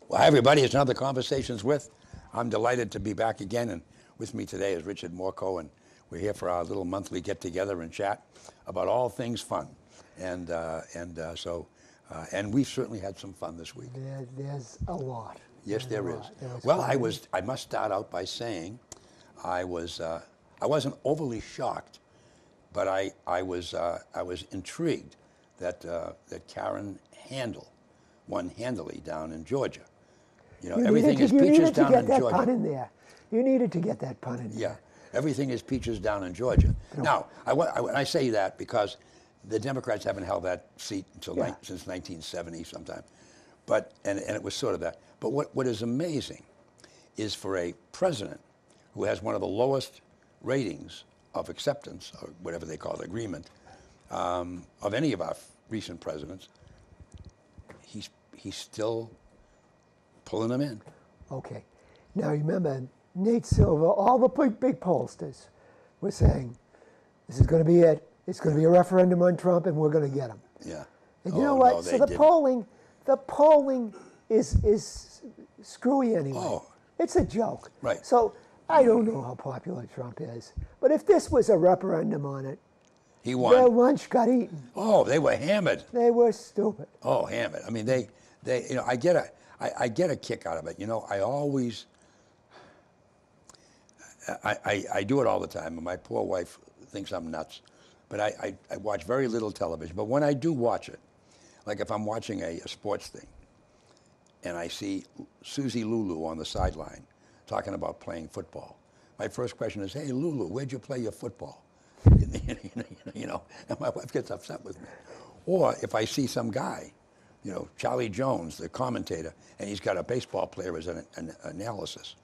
Well, hi, everybody. It's another Conversations With. I'm delighted to be back again, and with me today is Rich M Reg, and we're here for our little monthly get-together and chat about all things fun. And we've certainly had some fun this week. There's a lot. Yes, there is. Well, I must start out by saying I wasn't overly shocked, but I was intrigued that Karen Handel won handily down in Georgia. You know, everything is peaches down in Georgia. You needed to get that pun in there. You needed to get that pun in there. Yeah, everything is peaches down in Georgia. No. Now, I say that because the Democrats haven't held that seat until since 1970 sometime. But and it was sort of that. But what is amazing is for a president who has one of the lowest ratings of acceptance, or whatever they call it, agreement, of any of our recent presidents, he's still pulling them in. Okay. Now remember, Nate Silver, all the big pollsters were saying, this is going to be it. It's going to be a referendum on Trump, and we're going to get him. Yeah. And you know what? No, so the polling is screwy anyway. Oh. It's a joke. Right. So I don't know how popular Trump is, but if this was a referendum on it, he won. Their lunch got eaten. Oh, they were hammered. They were stupid. Oh, hammered. I mean, they you know, I get a kick out of it. You know, I always, I do it all the time, and my poor wife thinks I'm nuts. But I watch very little television. But when I do watch it, like if I'm watching a sports thing, and I see Susie Lulu on the sideline talking about playing football, my first question is, hey, Lulu, where'd you play your football? You know, and my wife gets upset with me. Or if I see some guy, you know, Charlie Jones, the commentator, and he's got a baseball player as an analysis,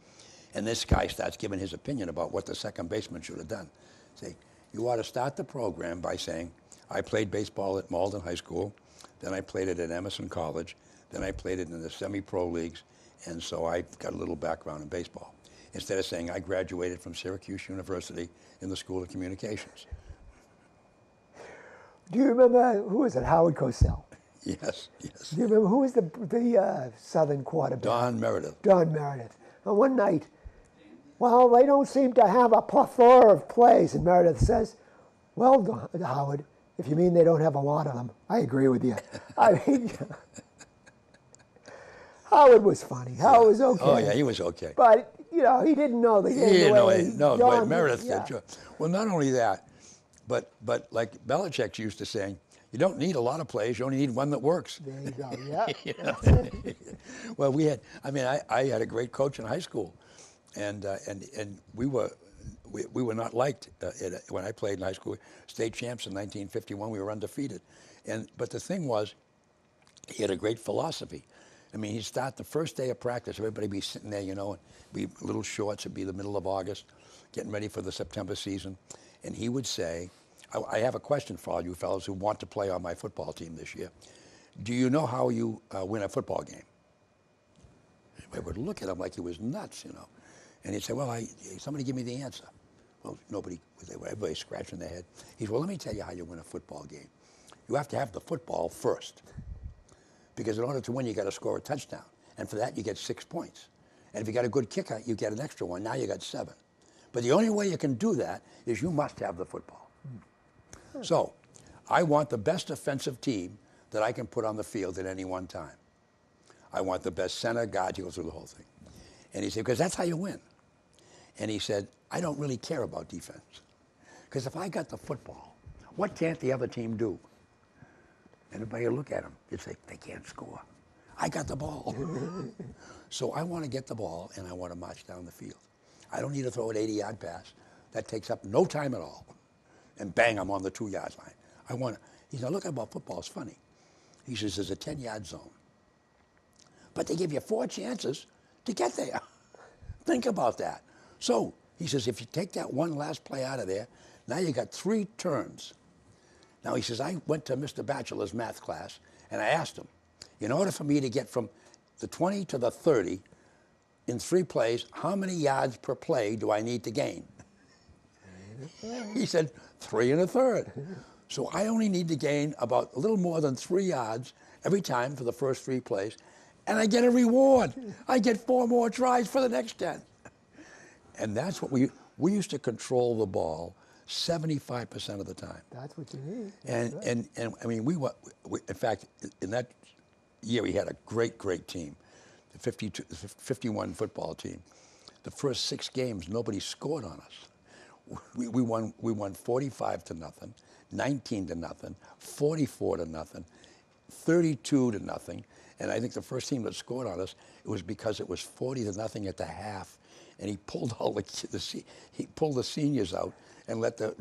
and this guy starts giving his opinion about what the second baseman should have done. Say, you ought to start the program by saying, I played baseball at Malden High School, then I played it at Emerson College, then I played it in the semi-pro leagues, and so I've got a little background in baseball. Instead of saying I graduated from Syracuse University in the School of Communications. Do you remember, who was it, Howard Cosell? Yes. Do you remember, who was the Southern quarterback? Don Meredith. And one night, well, they don't seem to have a plethora of plays. And Meredith says, well, Howard, if you mean they don't have a lot of them, I agree with you. I mean, Howard was funny. Howard was okay. Oh, yeah, he was okay. But, you know, he didn't know the game. He didn't know. But Meredith did, sure. Well, not only that, but like Belichick used to say, you don't need a lot of plays, you only need one that works. There you go, yeah. You know? Well, I had a great coach in high school, and we were not liked when I played in high school. State champs in 1951, we were undefeated. But the thing was, he had a great philosophy. I mean, he'd start the first day of practice, everybody be sitting there, you know, and be little shorts, it'd be the middle of August, getting ready for the September season. And he would say, I have a question for all you fellows who want to play on my football team this year. Do you know how you win a football game? I would look at him like he was nuts, you know. And he'd say, well, somebody give me the answer. Well, everybody's scratching their head. He said, well, let me tell you how you win a football game. You have to have the football first. Because in order to win, you got to score a touchdown. And for that, you get 6 points. And if you got a good kicker, you get an extra one. Now you got 7. But the only way you can do that is you must have the football. So I want the best offensive team that I can put on the field at any one time. I want the best center, guard, he goes through the whole thing. And he said, because that's how you win. And he said, I don't really care about defense. Because if I got the football, what can't the other team do? And everybody would look at him. They'd say, they can't score. I got the ball. So I want to get the ball, and I want to march down the field. I don't need to throw an 80-yard pass. That takes up no time at all. And bang, I'm on the 2-yard line. He said, look about football, it's funny. He says, there's a 10-yard zone. But they give you 4 chances to get there. Think about that. So, he says, if you take that one last play out of there, now you got 3 turns. Now, he says, I went to Mr. Batchelor's math class, and I asked him, in order for me to get from the 20 to the 30 in 3 plays, how many yards per play do I need to gain? He said, 3 1/3. So I only need to gain about a little more than 3 yards every time for the first 3 plays, and I get a reward. I get 4 more tries for the next 10. And that's what we used to control the ball 75% of the time. That's what you need. And I mean, we in fact, in that year, we had a great team, the 51 football team. The first 6 games, nobody scored on us. We won 45-0, 19-0, 44-0, 32-0. And I think the first team that scored on us, it was because it was 40-0 at the half. And he pulled he pulled the seniors out and let the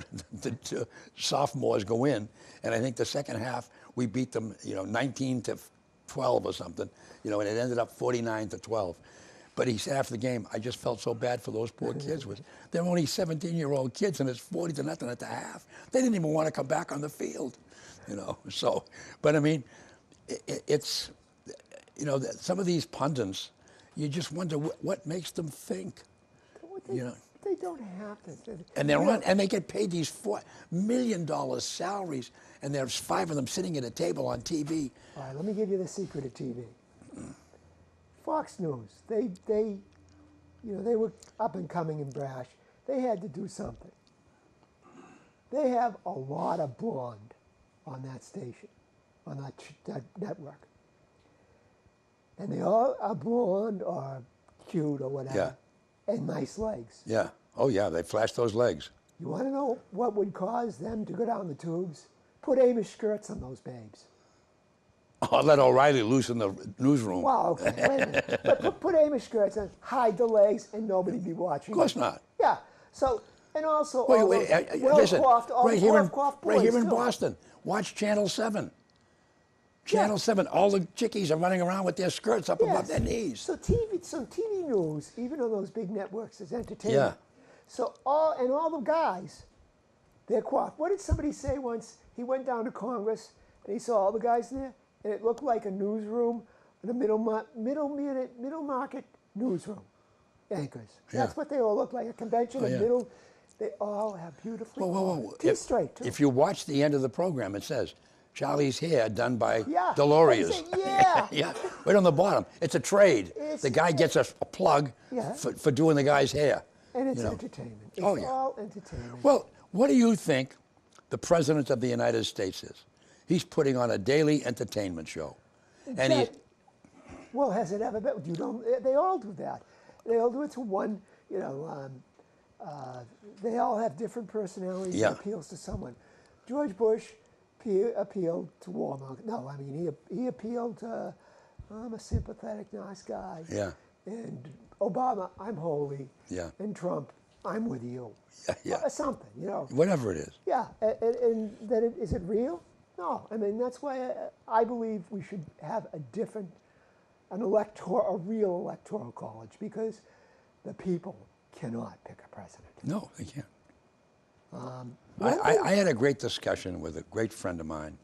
sophomores go in. And I think the second half, we beat them, 19-12 or something, and it ended up 49-12. But he said after the game, I just felt so bad for those poor kids. They're only 17-year-old kids, and it's 40-0 at the half. They didn't even want to come back on the field, So, but I mean, it's, some of these pundits, you just wonder what makes them think. They don't have to. And they're on, and they get paid these $4 million salaries, and there's 5 of them sitting at a table on TV. All right, let me give you the secret of TV. Fox News, they were up and coming and brash. They had to do something. They have a lot of blonde on that station, on that network. And they all are blonde or cute or whatever. Yeah. And nice legs. Yeah. Oh, yeah, they flash those legs. You want to know what would cause them to go down the tubes? Put Amish skirts on those babes. Oh, let O'Reilly loose in the newsroom. Wow, okay, wait a minute. But put Amish skirts on, hide the legs, and nobody be watching. Of course not. Yeah. So, and also, Listen, right here in too. Boston, watch Channel 7. Channel 7, all the chickies are running around with their skirts up above their knees. So TV news, even on those big networks, is entertainment. Yeah. So all the guys, they're coiffed. What did somebody say once? He went down to Congress and he saw all the guys there, and it looked like a newsroom, a middle market newsroom anchors. Yeah. That's what they all look like. A convention, middle. They all have beautifully. Whoa. Straight too. If you watch the end of the program, it says Charlie's hair done by Yeah. Deloriers. Yeah. Yeah, right on the bottom. It's a trade. The guy gets a plug for doing the guy's hair. And it's entertainment. It's Oh, yeah. all entertainment. Well, what do you think the President of the United States is? He's putting on a daily entertainment show. And Well, has it ever been? They all do that. They all do it to one, they all have different personalities Yeah. that appeals to someone. George Bush appealed to warmongers. No, I mean, he appealed to, I'm a sympathetic, nice guy. Yeah. And Obama, I'm holy. Yeah. And Trump, I'm with you. Yeah. Something, Whatever it is. Yeah, and that is it real? No, I mean, that's why I believe we should have a real electoral college, because the people cannot pick a president. No, they can't. I had a great discussion with a great friend of mine,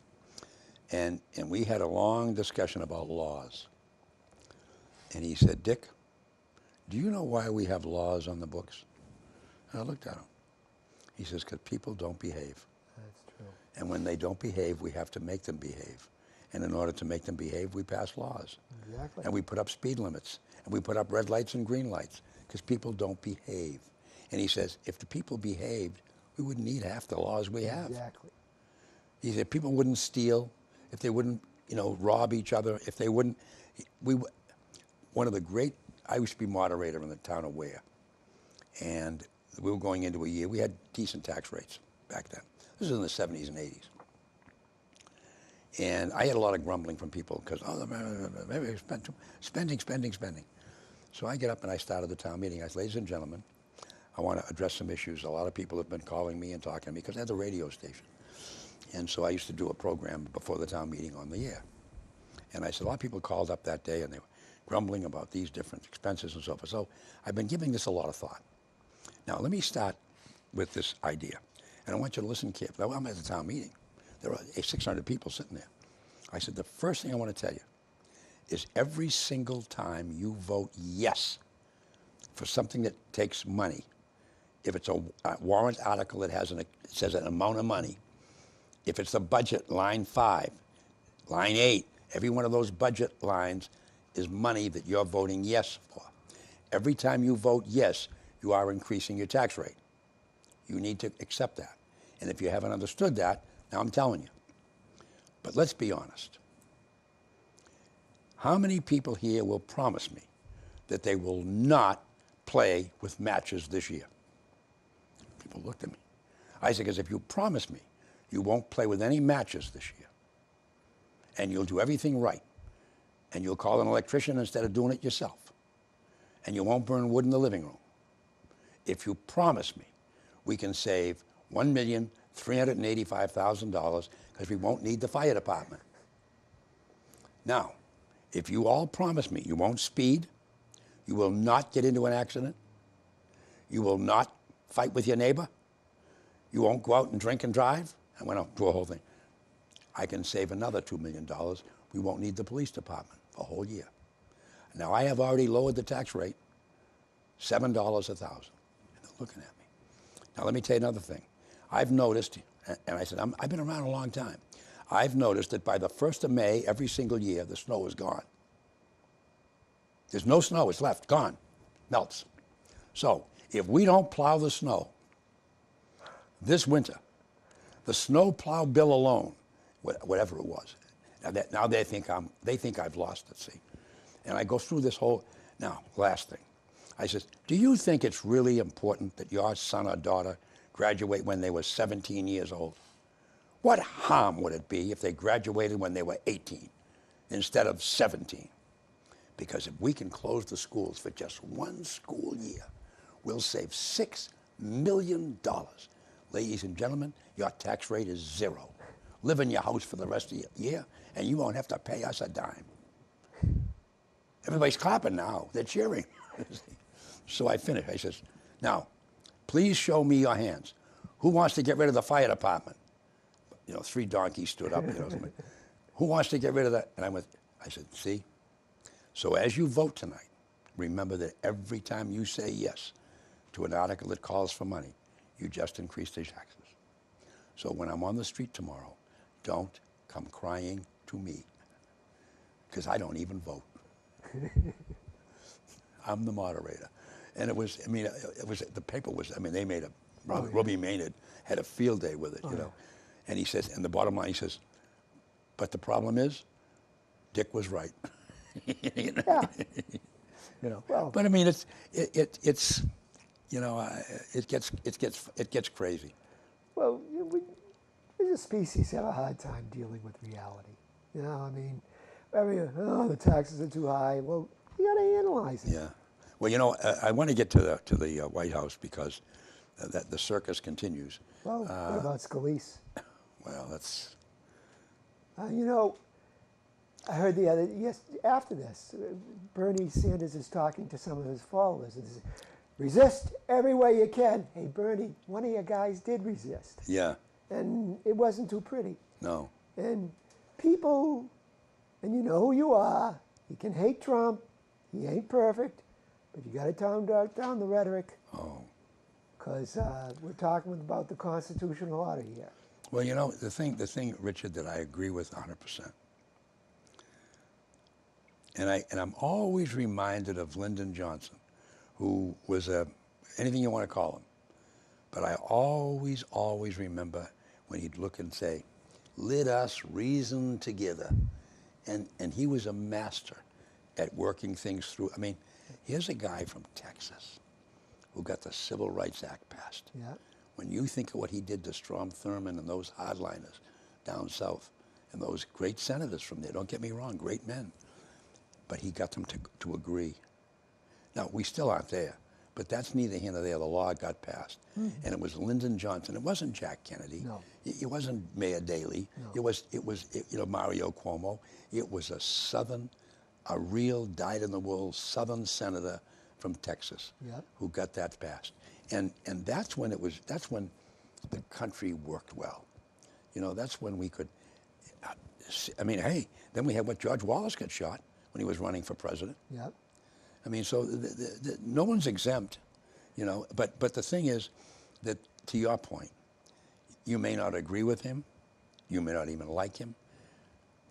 and we had a long discussion about laws. And he said, Dick, do you know why we have laws on the books? And I looked at him. He says, because people don't behave. That's true. And when they don't behave, we have to make them behave. And in order to make them behave, we pass laws. Exactly. And we put up speed limits. And we put up red lights and green lights, because people don't behave. And he says, if the people behaved, we wouldn't need half the laws we have. Exactly. He said, people wouldn't steal, if they wouldn't, rob each other, if they wouldn't. I used to be moderator in the town of Ware. And we were going into a year, we had decent tax rates back then. This was in the 70s and 80s. And I had a lot of grumbling from people because, maybe we spending. So I get up and I started the town meeting. I said, ladies and gentlemen, I want to address some issues. A lot of people have been calling me and talking to me because I had the radio station. And so I used to do a program before the town meeting on the air. And I said, a lot of people called up that day and they were grumbling about these different expenses and so forth. So I've been giving this a lot of thought. Now, let me start with this idea. And I want you to listen carefully. I'm at the town meeting. There are 600 people sitting there. I said, the first thing I want to tell you is every single time you vote yes for something that takes money, if it's a warrant article that it says an amount of money, if it's a budget, line 5, line 8, every one of those budget lines is money that you're voting yes for. Every time you vote yes, you are increasing your tax rate. You need to accept that. And if you haven't understood that, now I'm telling you. But let's be honest. How many people here will promise me that they will not play with matches this year? People looked at me. I said, because if you promise me you won't play with any matches this year, and you'll do everything right, and you'll call an electrician instead of doing it yourself, and you won't burn wood in the living room, if you promise me we can save $1,385,000 because we won't need the fire department. Now, if you all promise me you won't speed, you will not get into an accident, you will not fight with your neighbor, you won't go out and drink and drive, I went out through a whole thing. I can save another $2 million. We won't need the police department for a whole year. Now, I have already lowered the tax rate, $7 a thousand. And they're looking at me. Now, let me tell you another thing. I've noticed, and I said, I've been around a long time. I've noticed that by the 1st of May, every single year, the snow is gone. There's no snow, it's left, gone, melts. So, if we don't plow the snow this winter, the snow plow bill alone, whatever it was, now they think I've lost it, see. And I go through this whole, now, last thing. I says, do you think it's really important that your son or daughter graduate when they were 17 years old? What harm would it be if they graduated when they were 18 instead of 17? Because if we can close the schools for just one school year, we'll save $6 million. Ladies and gentlemen, your tax rate is 0. Live in your house for the rest of the year, and you won't have to pay us a dime. Everybody's clapping now. They're cheering. So I finished. I says, now, please show me your hands. Who wants to get rid of the fire department? 3 donkeys stood up. Who wants to get rid of that? And I said, see? So as you vote tonight, remember that every time you say yes to an article that calls for money, you just increased the taxes. So when I'm on the street tomorrow, don't come crying to me, because I don't even vote. I'm the moderator. And it was, the paper was, they made a, Robbie Maynard had a field day with it, you know. And he says, and the bottom line, he says, but the problem is, Dick was right. Yeah. Well, but it's it gets crazy. Well, we as a species have a hard time dealing with reality. The taxes are too high. Well, you got to analyze it. Yeah. Well, I want to get to the White House because that the circus continues. Well, what about Scalise? Well, that's. I heard after this, Bernie Sanders is talking to some of his followers and says, resist every way you can. Hey, Bernie, one of your guys did resist. Yeah. And it wasn't too pretty. No. And people, and you know who you are, you can hate Trump, he ain't perfect, but you got to tone down the rhetoric. Oh. Because we're talking about the constitutional order here. Well, the thing, Richard, that I agree with 100%. And I'm always reminded of Lyndon Johnson, who was anything you want to call him. But I always remember when he'd look and say, let us reason together. And he was a master at working things through. Here's a guy from Texas who got the Civil Rights Act passed. Yeah. When you think of what he did to Strom Thurmond and those hardliners down south, and those great senators from there, don't get me wrong, great men. But he got them to agree. Now, we still aren't there, but that's neither here nor there. The law got passed. Mm-hmm. And it was Lyndon Johnson. It wasn't Jack Kennedy. No. It wasn't Mayor Daley. No. It was Mario Cuomo. It was a real dyed-in-the-wool Southern senator from Texas who got that passed. And that's when the country worked well. That's when we could, then we had George Wallace got shot when he was running for president. Yep. So no one's exempt, but the thing is that, to your point, you may not agree with him, you may not even like him,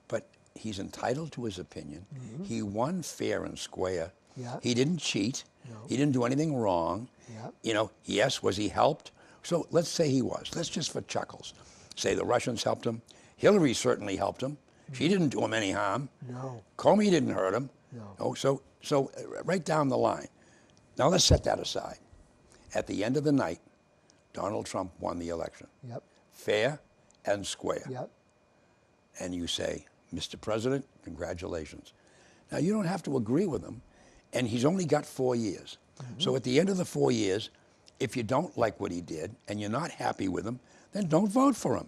but he's entitled to his opinion. He won fair and square. Yeah. He didn't cheat. No. He didn't do anything wrong. Yeah. You know, yes, was he helped? So let's say he was. Let's just for chuckles say the Russians helped him. Hillary certainly helped him. She didn't do him any harm. No. Comey didn't hurt him. No. Oh, so right down the line. Now let's set that aside. At the end of the night, Donald Trump won the election. Yep. Fair and square. Yep. And you say, Mr. President, congratulations. Now, you don't have to agree with him, and he's only got 4 years. So at the end of the 4 years, if you don't like what he did and you're not happy with him, then don't vote for him.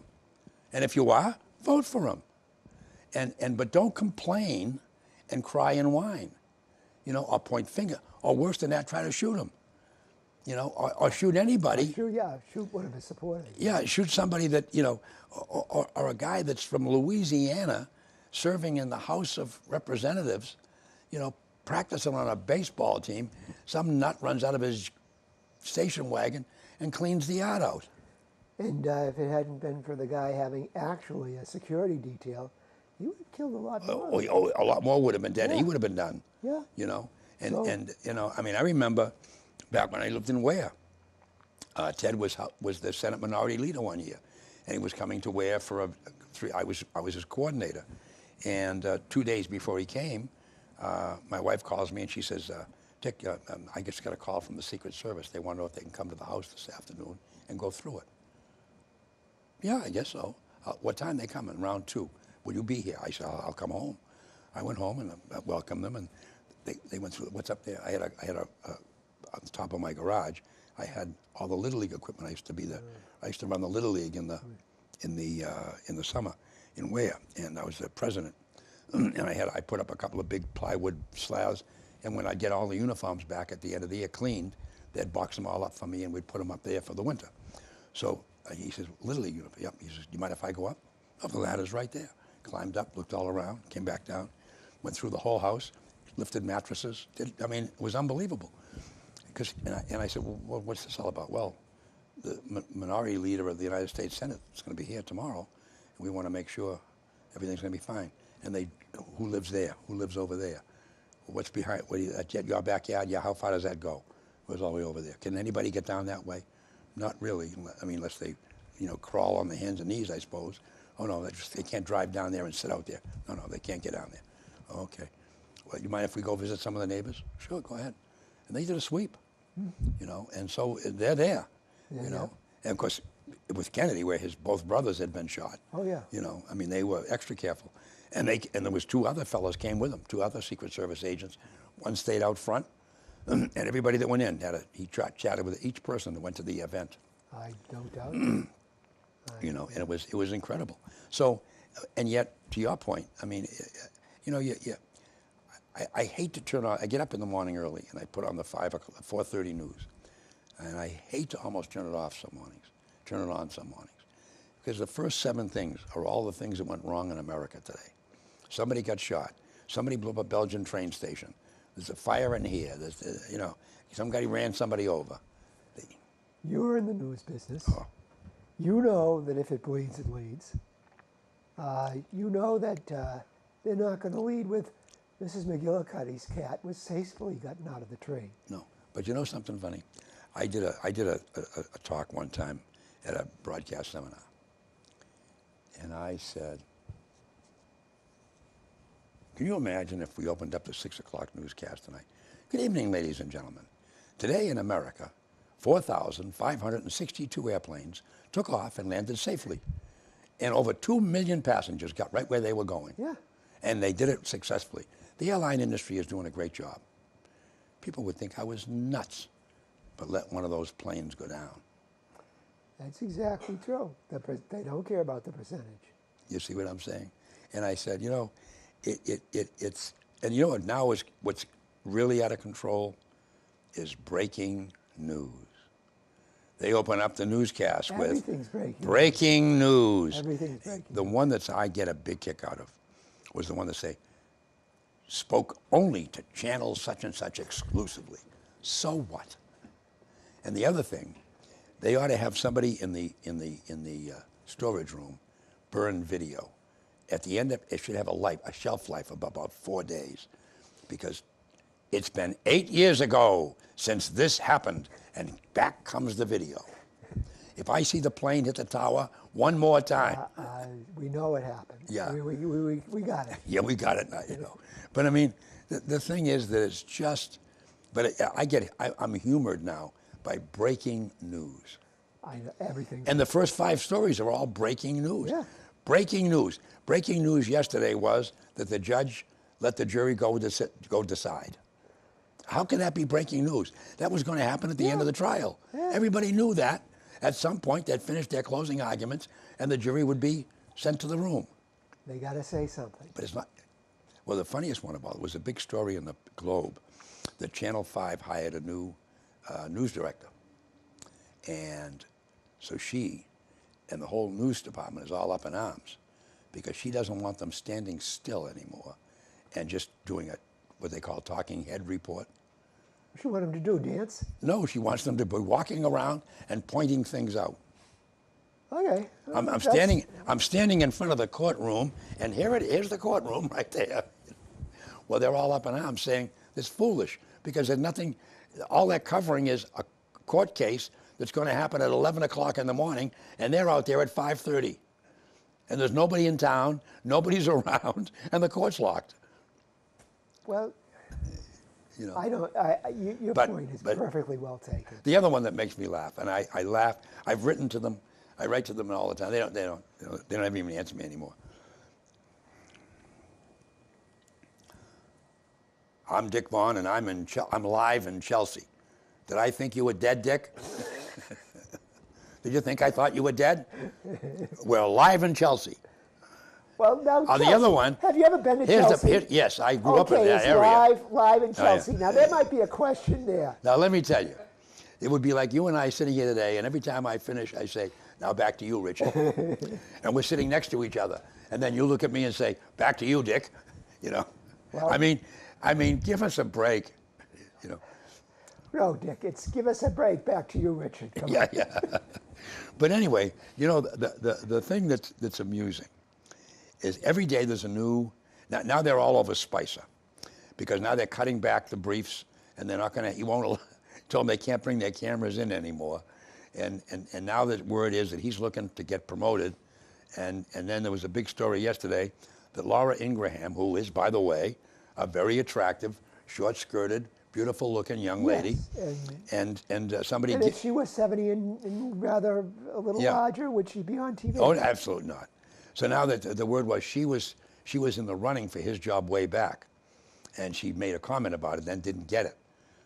And if you are, vote for him. But don't complain and cry and whine, you know, or point finger, or worse than that, try to shoot him, you know, or shoot anybody. Shoot one of his supporters. Yeah, shoot somebody that, you know, or a guy that's from Louisiana serving in the House of Representatives, you know, practicing on a baseball team. Some nut runs out of his station wagon and cleans the yard out. And if it hadn't been for the guy having actually a security detail, he would have killed a lot more. A lot more would have been dead. Yeah. He would have been done. Yeah. You know, So- and you know, I mean, I remember back when I lived in Ware. Ted was the Senate Minority Leader one year, and he was coming to Ware for I was his coordinator, and 2 days before he came, my wife calls me and she says, Dick, I just got a call from the Secret Service. They want to know if they can come to the house this afternoon and go through it. Yeah, I guess so. What time they coming? Around 2. Will you be here? I said, I'll come home. I went home and I welcomed them, and they went through what's up there. I had a on the top of my garage. I had all the Little League equipment. I used to run the Little League in the summer in Ware, and I was the president. And I put up a couple of big plywood slabs, and when I'd get all the uniforms back at the end of the year cleaned, they'd box them all up for me, and we'd put them up there for the winter. So he says, Little League uniform. Yep. He says, do you mind if I go up? Oh, the ladder's right there. Climbed up, looked all around, came back down, went through the whole house, lifted mattresses. It was unbelievable. And I said, well, what's this all about? Well, the minority leader of the United States Senate is going to be here tomorrow, and we want to make sure everything's going to be fine. And who lives there? Who lives over there? What's behind? Your backyard? Yeah, how far does that go? It was all the way over there. Can anybody get down that way? Not really. I mean, unless they, you know, crawl on their hands and knees, I suppose. Oh no, they can't drive down there and sit out there. No, they can't get down there. Oh, okay. Well, you mind if we go visit some of the neighbors? Sure, go ahead. And they did a sweep, you know, and so they're there, you know. And of course, with Kennedy, where his both brothers had been shot. Oh yeah. You know, I mean, they were extra careful. And there was 2 other fellows came with them, 2 other Secret Service agents. One stayed out front, and everybody that went in he chatted with each person that went to the event. I don't doubt it. You know, and it was incredible. So, and yet, to your point, I mean, you know, I hate to turn on. I get up in the morning early and I put on the 4:30 news, and I hate to almost turn it off some mornings, turn it on some mornings, because the first 7 things are all the things that went wrong in America today. Somebody got shot. Somebody blew up a Belgian train station. There's a fire in here. There's, you know, somebody ran somebody over. You were in the news business. Oh. You know that if it bleeds, it leads. You know that they're not going to lead with Mrs. McGillicuddy's cat was tastefully gotten out of the tree. No, but you know something funny? I did a talk one time at a broadcast seminar, and I said, can you imagine if we opened up the 6 o'clock newscast tonight? Good evening, ladies and gentlemen. Today in America, 4,562 airplanes took off and landed safely. And over 2 million passengers got right where they were going. Yeah. And they did it successfully. The airline industry is doing a great job. People would think I was nuts, but let one of those planes go down. That's exactly true. They don't care about the percentage. You see what I'm saying? And I said, you know, it's, and you know what now is, what's really out of control is breaking news. They open up the newscast with Everything's breaking news. Everything's breaking. The one that I get a big kick out of was the one that say, spoke only to channel such and such exclusively. So what? And the other thing, they ought to have somebody in the storage room burn video at the end of it should have a shelf life of about 4 days, because it's been 8 years ago since this happened, and back comes the video. If I see the plane hit the tower one more time, we know it happened. Yeah. We got it. yeah, we got it now, you know. But I mean, the thing is that it's just, but I get it. I'm humored now by breaking news. I know everything. And the first 5 stories are all breaking news. Yeah. Breaking news. Breaking news yesterday was that the judge let the jury go decide. How can that be breaking news? That was going to happen at the end of the trial. Yeah. Everybody knew that. At some point, they'd finish their closing arguments, and the jury would be sent to the room. They got to say something. But it's not. Well, the funniest one about it was a big story in the Globe that Channel 5 hired a new news director. And so she and the whole news department is all up in arms because she doesn't want them standing still anymore and just doing what they call talking head report. What you want them to do, dance? No, she wants them to be walking around and pointing things out. Okay. I'm standing in front of the courtroom, and here's the courtroom right there. Well, they're all up in arms saying it's foolish because there's nothing. All they're covering is a court case that's going to happen at 11 o'clock in the morning, and they're out there at 5:30, and there's nobody in town, nobody's around, and the court's locked. Well, You know. I don't. Your point is perfectly well taken. The other one that makes me laugh, and I laugh. I've written to them. I write to them all the time. They don't even answer me anymore. I'm Dick Vaughn, and I'm live in Chelsea. Did I think you were dead, Dick? Did you think I thought you were dead? We're live in Chelsea. Well, now The other one. Have you ever been to Chelsea? Yes, I grew up in that it's area. live in Chelsea. yeah. Now there might be a question there. Now let me tell you, it would be like you and I sitting here today, and every time I finish, I say, "Now back to you, Richard," and we're sitting next to each other, and then you look at me and say, "Back to you, Dick," you know. Well, I mean, give us a break, you know. No, Dick, it's give us a break. Back to you, Richard. Come on. Yeah. But anyway, you know, the thing that's amusing is every day there's a new. Now they're all over Spicer, because now they're cutting back the briefs, and they're not going to. He won't. Told them they can't bring their cameras in anymore, and now the word is that he's looking to get promoted, and then there was a big story yesterday that Laura Ingraham, who is, by the way, a very attractive, short-skirted, beautiful-looking young lady, Yes, and somebody. And if she was 70 and rather a little larger, would she be on TV? Oh, absolutely not. So now that the word was she was in the running for his job way back, and she made a comment about it, then didn't get it,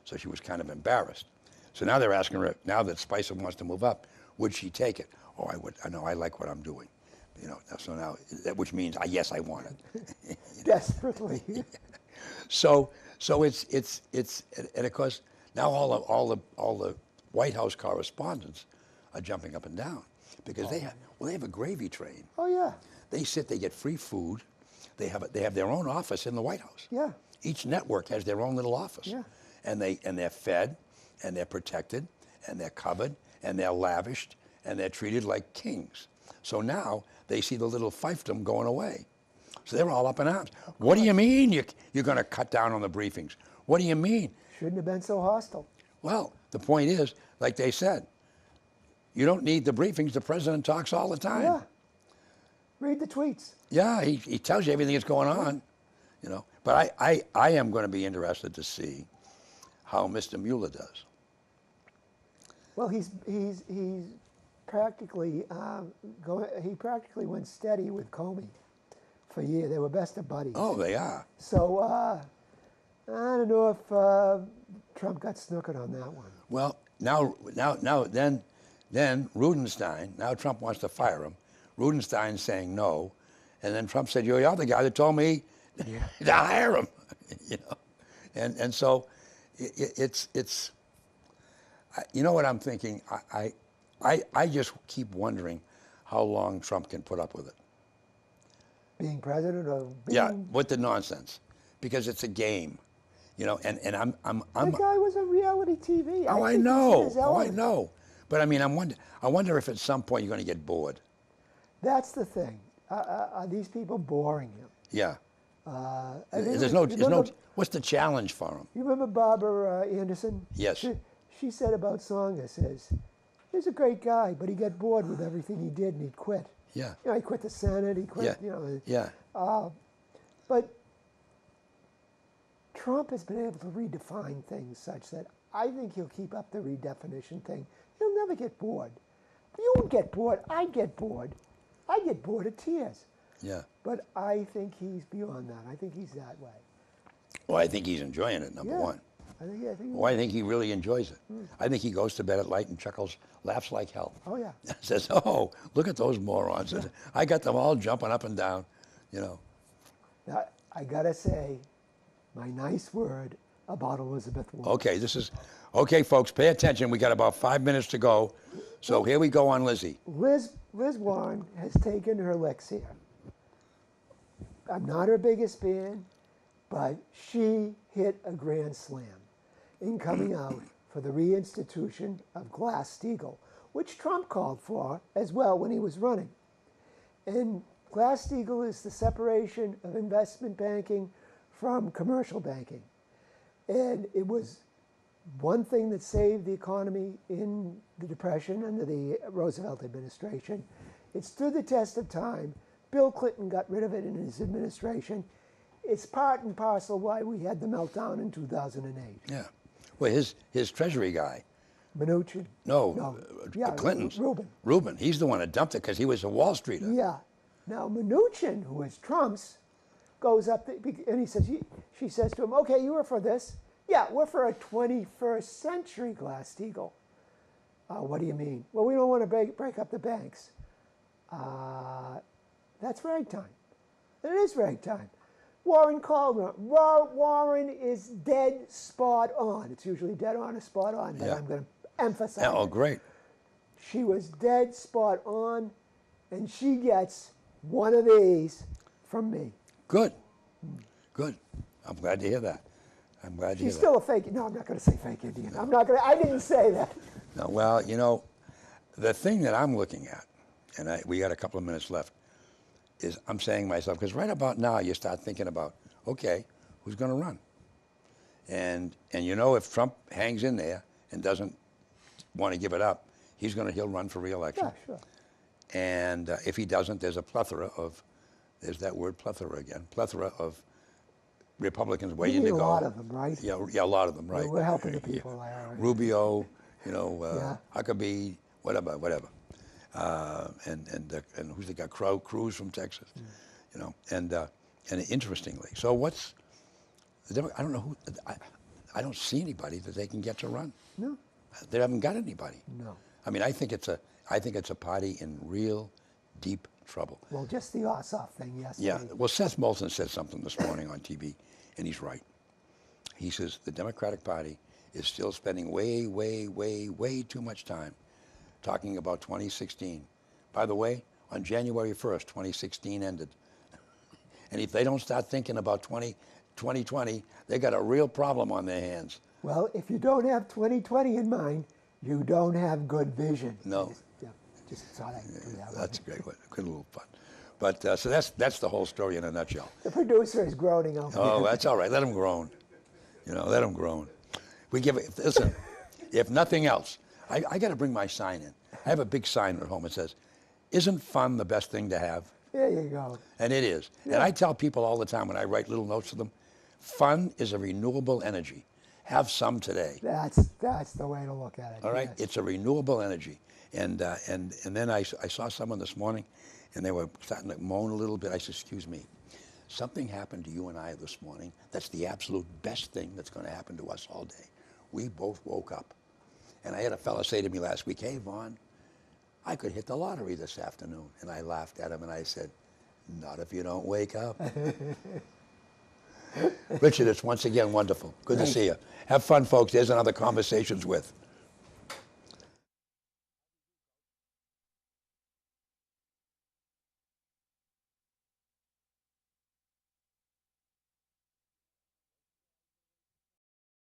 so she was kind of embarrassed. So now they're asking her, now that Spicer wants to move up, would she take it? Oh, I would. I know. I like what I'm doing, you know. So now, which means yes, I want it. Desperately. So it's and of course now all the White House correspondents are jumping up and down because they have a gravy train. Oh yeah. They get free food. They have their own office in the White House. Yeah. Each network has their own little office. Yeah. And they're fed, and they're protected, and they're covered, and they're lavished, and they're treated like kings. So now they see the little fiefdom going away. So they're all up in arms. What do you mean you're going to cut down on the briefings? What do you mean? Shouldn't have been so hostile. Well, the point is, like they said, you don't need the briefings. The president talks all the time. Yeah. Read the tweets. Yeah, he tells you everything that's going on, you know. But I am going to be interested to see how Mr. Mueller does. Well, he's practically he practically went steady with Comey for a year. They were best of buddies. Oh, they are. So I don't know if Trump got snookered on that one. Well, then Rudenstein. Now Trump wants to fire him. Rudenstein's saying no, and then Trump said, "You're the guy that told me to hire him," you know, and so it's you know what I'm thinking. I just keep wondering how long Trump can put up with it. Being president or being... Yeah, with the nonsense, because it's a game, you know. And I'm That guy was on reality TV. Oh, I know. Oh, I know. But I mean, I wonder if at some point you're going to get bored. That's the thing. Are these people boring him? Yeah. I think There's no. What's the challenge for him? You remember Barbara Anderson? Yes. She said about Tsonga, says, he's a great guy, but he got bored with everything he did and he quit. Yeah. You know, he quit the Senate, he quit, Yeah. you know. Yeah. But Trump has been able to redefine things such that I think he'll keep up the redefinition thing. He'll never get bored. You won't get bored. I get bored. I get bored of tears. Yeah. But I think he's beyond that. I think he's that way. Well, I think he's enjoying it, number one. I think he really enjoys it. I think he goes to bed at night and chuckles, laughs like hell. Oh, yeah. Says, oh, look at those morons. I got them all jumping up and down, you know. Now, I got to say, my nice word about Elizabeth Warren. Okay, folks, pay attention. We got about 5 minutes to go. So here we go on Lizzie. Liz Warren has taken her licks here. I'm not her biggest fan, but she hit a grand slam in coming out for the reinstitution of Glass-Steagall, which Trump called for as well when he was running. And Glass-Steagall is the separation of investment banking from commercial banking. And it was one thing that saved the economy in the Depression under the Roosevelt administration. It stood the test of time. Bill Clinton got rid of it in his administration. It's part and parcel why we had the meltdown in 2008. Yeah. Well, his Treasury guy. Mnuchin? No, Clinton's. Rubin. He's the one that dumped it because he was a Wall Streeter. Yeah. Now, Mnuchin, who is Trump's, goes up and he says, she says to him, okay, you were for this. Yeah, we're for a 21st century Glass-Steagall. What do you mean? Well, we don't want to break up the banks. That's ragtime. It is ragtime. Warren called her. Warren is dead spot on. It's usually dead on or spot on, but I'm going to emphasize Oh, it. great. She was dead spot on, and she gets one of these from me. Good. Good. I'm glad to hear that. She's still a fake. No, I'm not going to say fake Indian. I'm not going to. I didn't say that. No, well, you know, the thing that I'm looking at, and we got a couple of minutes left, is I'm saying to myself, because right about now you start thinking about, okay, who's going to run? And you know, if Trump hangs in there and doesn't want to give it up, he'll run for re-election. Yeah, sure. And if he doesn't, there's there's that word plethora again, plethora of Republicans waiting to go. A lot of them, right? Yeah, a lot of them, right? We're helping the people. Yeah. Rubio, Huckabee, whatever. And who's the guy? Cruz from Texas, you know. And interestingly, so I don't know who. I don't see anybody that they can get to run. No. They haven't got anybody. No. I mean, I think it's a party in real deep trouble. Well, just the Ossoff thing yesterday. Yeah. Well, Seth Moulton said something this morning on TV, and he's right. He says the Democratic Party is still spending way, way, way, way too much time talking about 2016. By the way, on January 1st, 2016 ended. And if they don't start thinking about 2020, they got a real problem on their hands. Well, if you don't have 2020 in mind, you don't have good vision. No. Just thought I'd do that. That's a great one. Good little fun. But so that's the whole story in a nutshell. The producer is groaning over there. Oh, that's all right. Let him groan. You know, let him groan. Listen, if nothing else, I got to bring my sign in. I have a big sign at home that says, "Isn't fun the best thing to have?" There you go. And it is. Yeah. And I tell people all the time when I write little notes to them, fun is a renewable energy. Have some today. That's the way to look at it. All right? Yes. It's a renewable energy. And then I saw someone this morning, and they were starting to moan a little bit. I said, excuse me, something happened to you and I this morning that's the absolute best thing that's going to happen to us all day. We both woke up. And I had a fella say to me last week, hey, Vaughn, I could hit the lottery this afternoon. And I laughed at him, and I said, not if you don't wake up. Richard, it's once again wonderful. Good to see you. Have fun, folks. There's another Conversations With.